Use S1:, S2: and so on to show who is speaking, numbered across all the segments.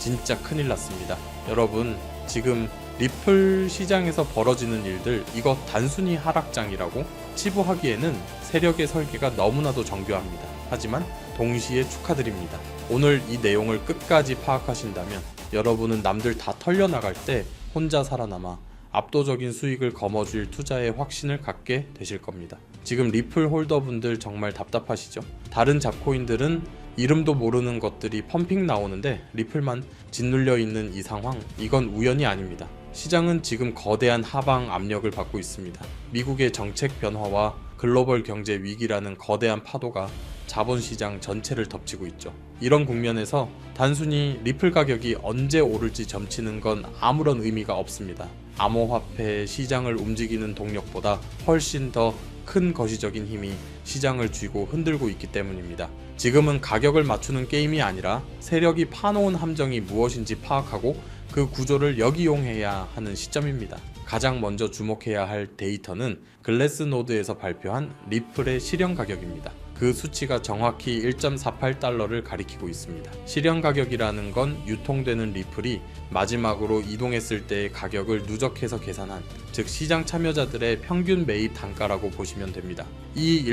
S1: 진짜 큰일 났습니다. 여러분, 지금 리플 시장에서 벌어지는 일들, 이거 단순히 하락장이라고 치부하기에는 세력의 설계가 너무나도 정교합니다. 하지만 동시에 축하드립니다. 오늘 이 내용을 끝까지 파악하신다면 여러분은 남들 다 털려나갈 때 혼자 살아남아 압도적인 수익을 거머쥘 투자에 확신을 갖게 되실 겁니다. 지금 리플 홀더분들 정말 답답하시죠? 다른 잡코인들은 이름도 모르는 것들이 펌핑 나오는데 리플만 짓눌려 있는 이 상황, 이건 우연이 아닙니다. 시장은 지금 거대한 하방 압력을 받고 있습니다. 미국의 정책 변화와 글로벌 경제 위기라는 거대한 파도가 자본시장 전체를 덮치고 있죠. 이런 국면에서 단순히 리플 가격이 언제 오를지 점치는 건 아무런 의미가 없습니다. 암호화폐 시장을 움직이는 동력보다 훨씬 더 큰 거시적인 힘이 시장을 쥐고 흔들고 있기 때문입니다. 지금은 가격을 맞추는 게임이 아니라 세력이 파놓은 함정이 무엇인지 파악하고 그 구조를 역이용해야 하는 시점입니다. 가장 먼저 주목해야 할 데이터는 글래스노드에서 발표한 리플의 실현 가격입니다. 그 수치가 정확히 1.48달러를 가리키고 있습니다. 실현 가격이라는 건 유통되는 리플이 마지막으로 이동했을 때의 가격을 누적해서 계산한, 즉 시장 참여자들의 평균 매입 단가라고 보시면 됩니다. 이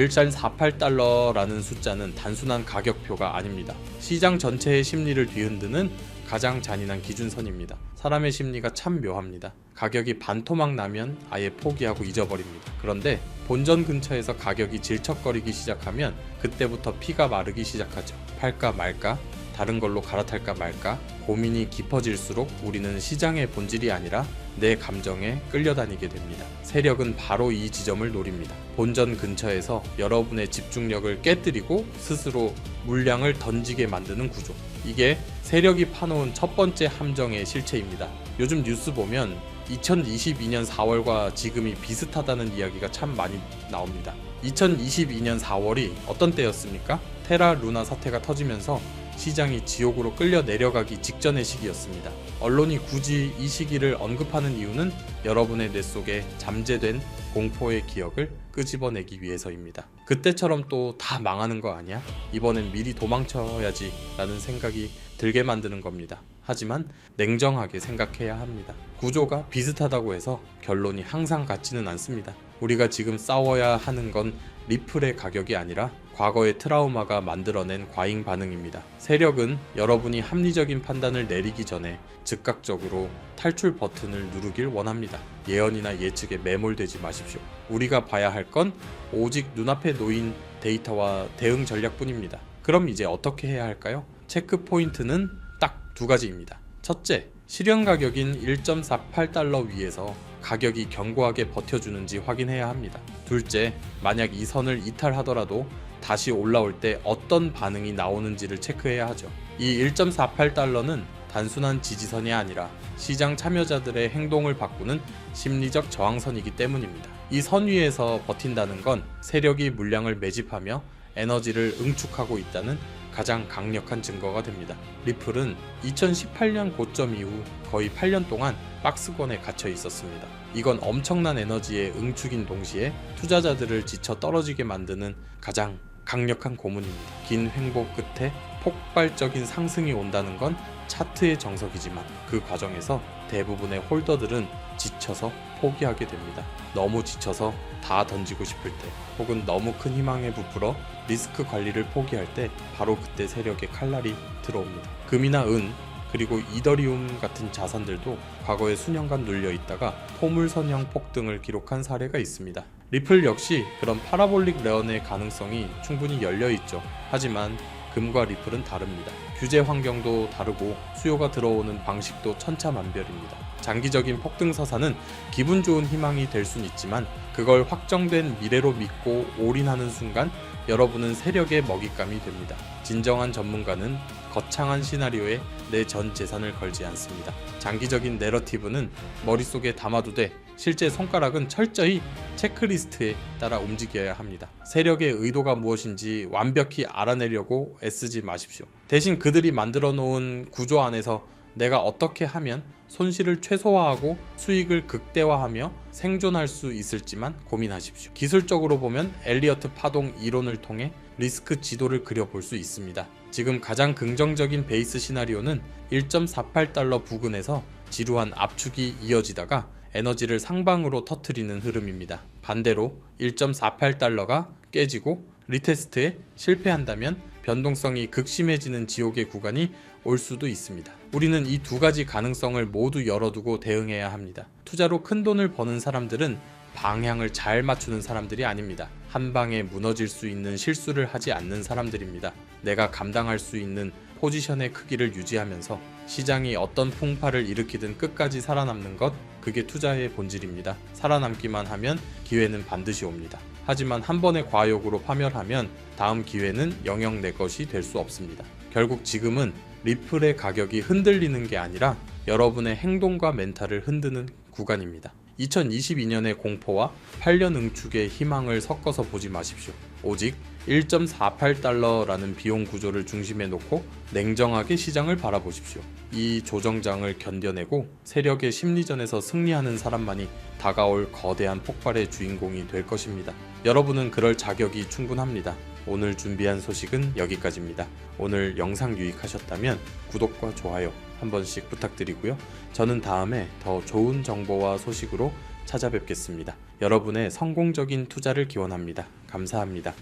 S1: 1.48달러라는 숫자는 단순한 가격표가 아닙니다. 시장 전체의 심리를 뒤흔드는 가장 잔인한 기준선입니다. 사람의 심리가 참 묘합니다. 가격이 반토막 나면 아예 포기하고 잊어버립니다. 그런데 본전 근처에서 가격이 질척거리기 시작하면 그때부터 피가 마르기 시작하죠. 팔까 말까? 다른 걸로 갈아탈까 말까? 고민이 깊어질수록 우리는 시장의 본질이 아니라 내 감정에 끌려다니게 됩니다. 세력은 바로 이 지점을 노립니다. 본전 근처에서 여러분의 집중력을 깨뜨리고 스스로 물량을 던지게 만드는 구조. 이게 세력이 파놓은 첫 번째 함정의 실체입니다. 요즘 뉴스 보면 2022년 4월과 지금이 비슷하다는 이야기가 참 많이 나옵니다. 2022년 4월이 어떤 때였습니까? 테라 루나 사태가 터지면서 시장이 지옥으로 끌려 내려가기 직전의 시기였습니다. 언론이 굳이 이 시기를 언급하는 이유는 여러분의 뇌 속에 잠재된 공포의 기억을 끄집어내기 위해서입니다. 그때처럼 또 다 망하는 거 아니야? 이번엔 미리 도망쳐야지 라는 생각이 들게 만드는 겁니다. 하지만 냉정하게 생각해야 합니다. 구조가 비슷하다고 해서 결론이 항상 같지는 않습니다. 우리가 지금 싸워야 하는 건 리플의 가격이 아니라 과거의 트라우마가 만들어낸 과잉 반응입니다. 세력은 여러분이 합리적인 판단을 내리기 전에 즉각적으로 탈출 버튼을 누르길 원합니다. 예언이나 예측에 매몰되지 마십시오. 우리가 봐야 할 건 오직 눈앞에 놓인 데이터와 대응 전략뿐입니다. 그럼 이제 어떻게 해야 할까요? 체크 포인트는 딱 두 가지입니다. 첫째, 실현 가격인 1.48달러 위에서 가격이 견고하게 버텨주는지 확인해야 합니다. 둘째, 만약 이 선을 이탈하더라도 다시 올라올 때 어떤 반응이 나오는지를 체크해야 하죠. 이 1.48달러는 단순한 지지선이 아니라 시장 참여자들의 행동을 바꾸는 심리적 저항선이기 때문입니다. 이 선 위에서 버틴다는 건 세력이 물량을 매집하며 에너지를 응축하고 있다는 가장 강력한 증거가 됩니다. 리플은 2018년 고점 이후 거의 8년 동안 박스권에 갇혀 있었습니다. 이건 엄청난 에너지의 응축인 동시에 투자자들을 지쳐 떨어지게 만드는 가장 강력한 고문입니다. 긴 횡보 끝에 폭발적인 상승이 온다는 건 차트의 정석이지만 그 과정에서 대부분의 홀더들은 지쳐서 포기하게 됩니다. 너무 지쳐서 다 던지고 싶을 때, 혹은 너무 큰 희망에 부풀어 리스크 관리를 포기할 때 바로 그때 세력의 칼날이 들어옵니다. 금이나 은, 그리고 이더리움 같은 자산들도 과거에 수년간 눌려 있다가 포물선형 폭등을 기록한 사례가 있습니다. 리플 역시 그런 파라볼릭 레언의 가능성이 충분히 열려 있죠. 하지만 금과 리플은 다릅니다. 규제 환경도 다르고 수요가 들어오는 방식도 천차만별입니다. 장기적인 폭등 서사는 기분 좋은 희망이 될 순 있지만 그걸 확정된 미래로 믿고 올인하는 순간 여러분은 세력의 먹잇감이 됩니다. 진정한 전문가는 거창한 시나리오에 내 전 재산을 걸지 않습니다. 장기적인 내러티브는 머릿속에 담아두되 실제 손가락은 철저히 체크리스트에 따라 움직여야 합니다. 세력의 의도가 무엇인지 완벽히 알아내려고 애쓰지 마십시오. 대신 그들이 만들어 놓은 구조 안에서 내가 어떻게 하면 손실을 최소화하고 수익을 극대화하며 생존할 수 있을지만 고민하십시오. 기술적으로 보면 엘리어트 파동 이론을 통해 리스크 지도를 그려볼 수 있습니다. 지금 가장 긍정적인 베이스 시나리오는 1.48달러 부근에서 지루한 압축이 이어지다가 에너지를 상방으로 터트리는 흐름입니다. 반대로 1.48달러가 깨지고 리테스트에 실패한다면 변동성이 극심해지는 지옥의 구간이 올 수도 있습니다. 우리는 이 두 가지 가능성을 모두 열어두고 대응해야 합니다. 투자로 큰 돈을 버는 사람들은 방향을 잘 맞추는 사람들이 아닙니다. 한 방에 무너질 수 있는 실수를 하지 않는 사람들입니다. 내가 감당할 수 있는 포지션의 크기를 유지하면서 시장이 어떤 풍파를 일으키든 끝까지 살아남는 것, 그게 투자의 본질입니다. 살아남기만 하면 기회는 반드시 옵니다. 하지만 한 번의 과욕으로 파멸하면 다음 기회는 영영 내 것이 될 수 없습니다. 결국 지금은 리플의 가격이 흔들리는 게 아니라 여러분의 행동과 멘탈을 흔드는 구간입니다. 2022년의 공포와 8년 응축의 희망을 섞어서 보지 마십시오. 오직 1.48달러라는 비용 구조를 중심에 놓고 냉정하게 시장을 바라보십시오. 이 조정장을 견뎌내고 세력의 심리전에서 승리하는 사람만이 다가올 거대한 폭발의 주인공이 될 것입니다. 여러분은 그럴 자격이 충분합니다. 오늘 준비한 소식은 여기까지입니다. 오늘 영상 유익하셨다면 구독과 좋아요 한 번씩 부탁드리고요. 저는 다음에 더 좋은 정보와 소식으로 찾아뵙겠습니다. 여러분의 성공적인 투자를 기원합니다. 감사합니다.